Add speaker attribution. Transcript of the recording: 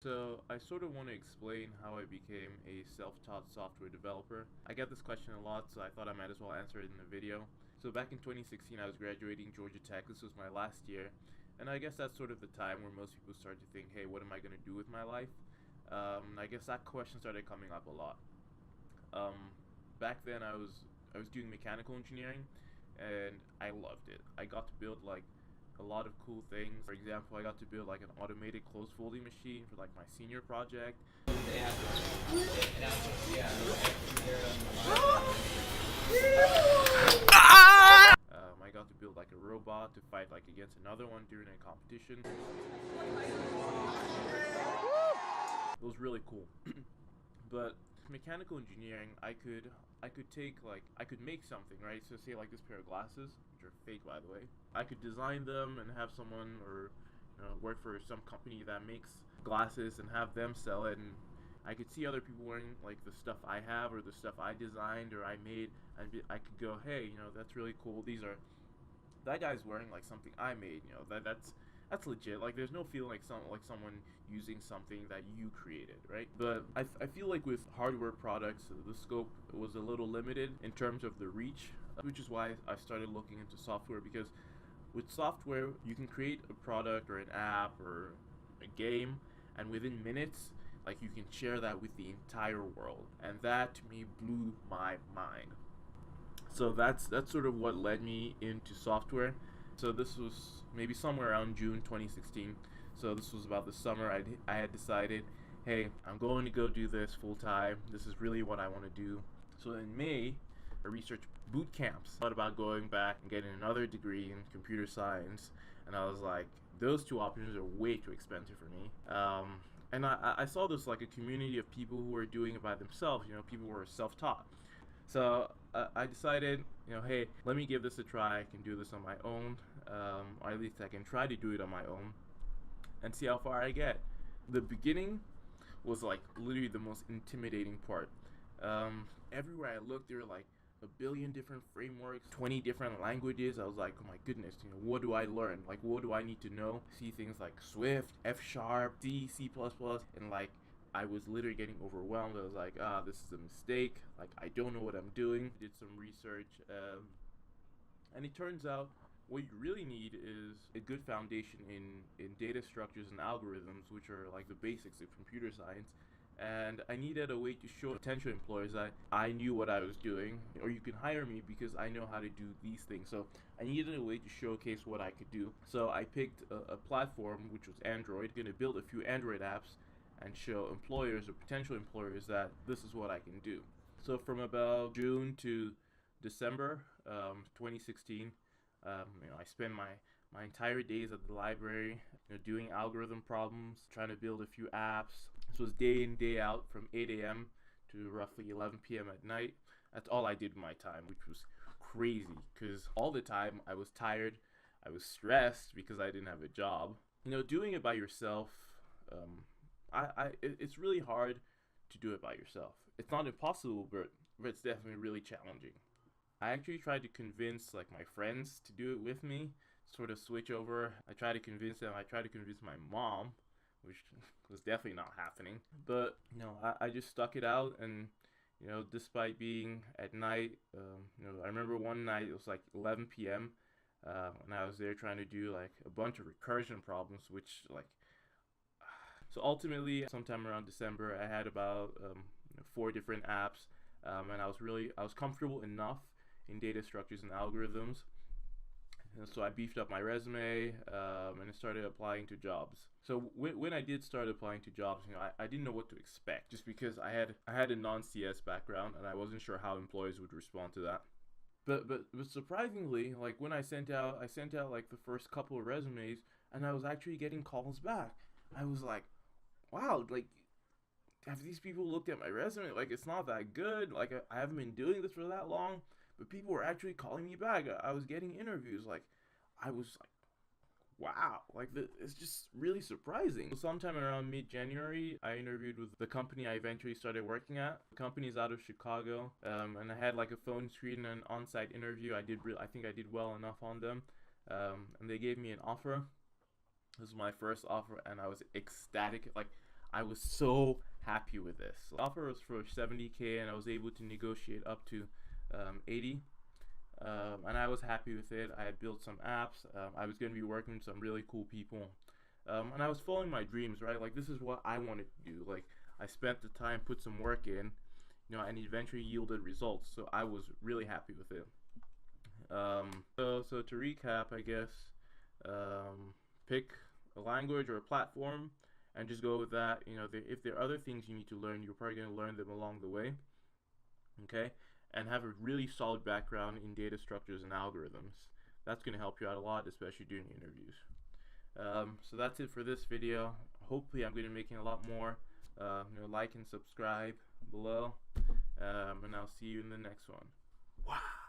Speaker 1: So, I sort of want to explain how I became a self-taught software developer. I get this question a lot, so I thought I might as well answer it in the video. So, back in 2016, I was graduating Georgia Tech. This was my last year, and I guess that's sort of the time where most people start to think, hey, what am I going to do with my life? I guess that question started coming up a lot. Back then, I was doing mechanical engineering, and I loved it. I got to build like a lot of cool things. For example, I got to build like an automated clothes folding machine for like my senior project. I got to build like a robot to fight like against another one during a competition. It was really cool. But mechanical engineering, I could take like I could make something, right? So say like this pair of glasses, which are fake by the way. I could design them and have someone or work for some company that makes glasses and have them sell it, and I could see other people wearing like the stuff I have or the stuff I designed or I made, and I could go, hey, that's really cool. These are that guy's wearing like something I made. That's legit. Like there's no feeling like someone using something that you created, right? But I feel like with hardware products, the scope was a little limited in terms of the reach, which is why I started looking into software because with software you can create a product or an app or a game, and within minutes, like you can share that with the entire world, and that to me blew my mind. So that's sort of what led me into software. So this was maybe somewhere around June 2016. So this was about the summer. I had decided, hey, I'm going to go do this full time. This is really what I want to do. So in May, I researched boot camps. Thought about going back and getting another degree in computer science, and I was like, those two options are way too expensive for me. And I saw this like a community of people who were doing it by themselves. People who were self-taught. So I decided, hey, let me give this a try. I can do this on my own, or at least I can try to do it on my own, and see how far I get. The beginning was like literally the most intimidating part. Everywhere I looked, there were like a billion different frameworks, 20 different languages. I was like, oh my goodness, what do I learn? Like, what do I need to know? See things like Swift, F Sharp, C, C++, and like I was literally getting overwhelmed. I was like, this is a mistake. Like, I don't know what I'm doing. Did some research, and it turns out what you really need is a good foundation in data structures and algorithms, which are like the basics of computer science. And I needed a way to show potential employers that I knew what I was doing, or you can hire me because I know how to do these things. So I needed a way to showcase what I could do. So I picked a platform, which was Android. Going to build a few Android apps and show employers or potential employers that this is what I can do. So from about June to December 2016, I spent my entire days at the library, doing algorithm problems, trying to build a few apps. This was day in, day out from 8 a.m. to roughly 11 p.m. at night. That's all I did with my time, which was crazy because all the time I was tired, I was stressed because I didn't have a job. Doing it by yourself, it's really hard to do it by yourself. It's not impossible, but it's definitely really challenging. I actually tried to convince like my friends to do it with me, sort of switch over. I tried to convince them. I tried to convince my mom, which was definitely not happening. But I just stuck it out, and despite being at night, I remember one night it was like 11 p.m. And I was there trying to do like a bunch of recursion problems, which like so ultimately, sometime around December, I had about 4 different apps, and I was comfortable enough in data structures and algorithms. And so I beefed up my resume, and I started applying to jobs. So when I did start applying to jobs, I didn't know what to expect, just because I had a non-CS background and I wasn't sure how employers would respond to that. But surprisingly, like when I sent out like the first couple of resumes, and I was actually getting calls back. I was like, wow, like have these people looked at my resume? Like it's not that good. Like I haven't been doing this for that long, but people were actually calling me back. I was getting interviews. Like I was like, wow, like it's just really surprising. So sometime around mid-January, I interviewed with the company I eventually started working at. The company's out of Chicago, and I had like a phone screen and an on-site interview. I think I did well enough on them, and they gave me an offer. This was my first offer, and I was ecstatic. Like I was so happy with this. The offer was for 70K, and I was able to negotiate up to 80. And I was happy with it. I had built some apps. I was going to be working with some really cool people. And I was following my dreams, right? Like, this is what I wanted to do. Like, I spent the time, put some work in, and it eventually yielded results. So I was really happy with it. So to recap, I guess, pick a language or a platform and just go with that. If there are other things you need to learn, you're probably going to learn them along the way. Okay? And have a really solid background in data structures and algorithms. That's going to help you out a lot, especially during interviews. So that's it for this video. Hopefully I'm going to be making a lot more. Like and subscribe below. And I'll see you in the next one. Wow.